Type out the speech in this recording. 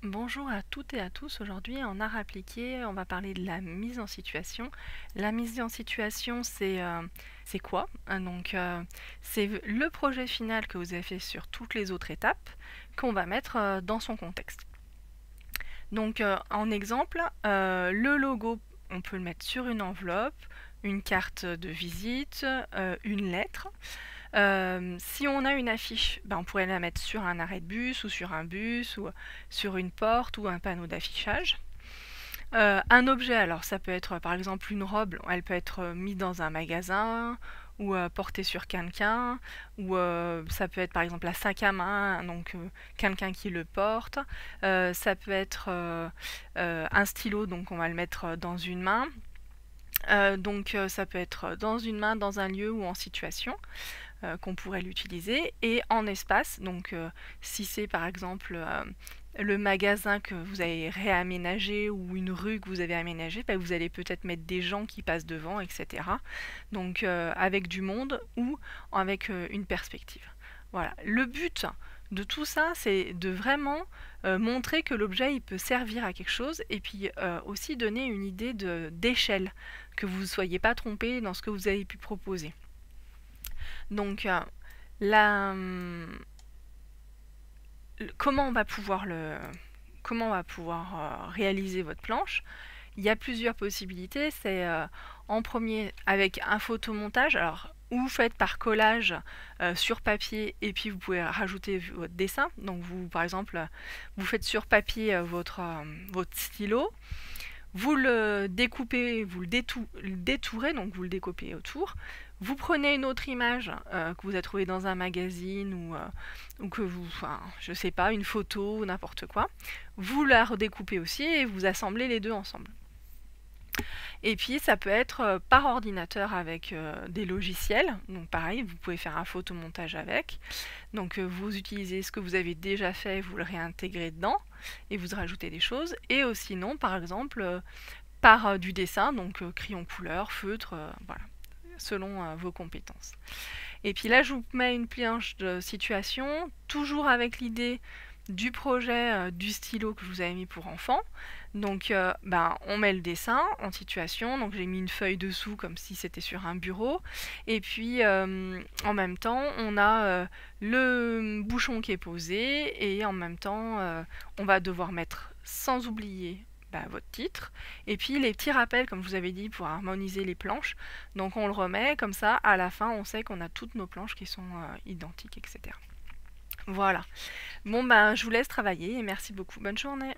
Bonjour à toutes et à tous. Aujourd'hui, en art appliqué, on va parler de la mise en situation. La mise en situation, c'est quoi? C'est le projet final que vous avez fait sur toutes les autres étapes qu'on va mettre dans son contexte. En exemple, le logo, on peut le mettre sur une enveloppe, une carte de visite, une lettre. Si on a une affiche, on pourrait la mettre sur un arrêt de bus ou sur un bus ou sur une porte ou un panneau d'affichage. Un objet, alors ça peut être par exemple une robe, elle peut être mise dans un magasin ou portée sur quelqu'un, ou ça peut être par exemple un sac à main, quelqu'un qui le porte. Ça peut être un stylo, donc on va le mettre dans une main. Ça peut être dans une main, dans un lieu ou en situation qu'on pourrait l'utiliser, et en espace, si c'est par exemple le magasin que vous avez réaménagé ou une rue que vous avez aménagée, vous allez peut-être mettre des gens qui passent devant, etc. Avec du monde ou avec une perspective. Voilà. Le but de tout ça, c'est de vraiment montrer que l'objet il peut servir à quelque chose, et puis aussi donner une idée d'échelle, que vous ne soyez pas trompé dans ce que vous avez pu proposer. Donc, la, comment on va pouvoir réaliser votre planche? Il y a plusieurs possibilités. C'est en premier avec un photomontage. Alors, ou vous faites par collage sur papier, et puis vous pouvez rajouter votre dessin. Donc vous, par exemple, vous faites sur papier votre stylo, vous le découpez, vous le détourez, donc vous le découpez autour. Vous prenez une autre image que vous avez trouvée dans un magazine ou que vous, je sais pas, une photo ou n'importe quoi. Vous la redécoupez aussi et vous assemblez les deux ensemble. Et puis ça peut être par ordinateur avec des logiciels. Donc pareil, vous pouvez faire un photomontage avec. Donc vous utilisez ce que vous avez déjà fait, vous le réintégrez dedans et vous rajoutez des choses. Et aussi non, par exemple, par du dessin, donc crayon couleur, feutre, voilà, selon vos compétences. Et puis là, je vous mets une planche de situation, toujours avec l'idée du projet du stylo que je vous avais mis pour enfants. On met le dessin en situation, donc j'ai mis une feuille dessous comme si c'était sur un bureau, et puis en même temps on a le bouchon qui est posé, et en même temps on va devoir mettre, sans oublier, votre titre, et puis les petits rappels, comme je vous avais dit, pour harmoniser les planches. Donc on le remet, comme ça à la fin on sait qu'on a toutes nos planches qui sont identiques, etc. Voilà. Je vous laisse travailler et merci beaucoup. Bonne journée.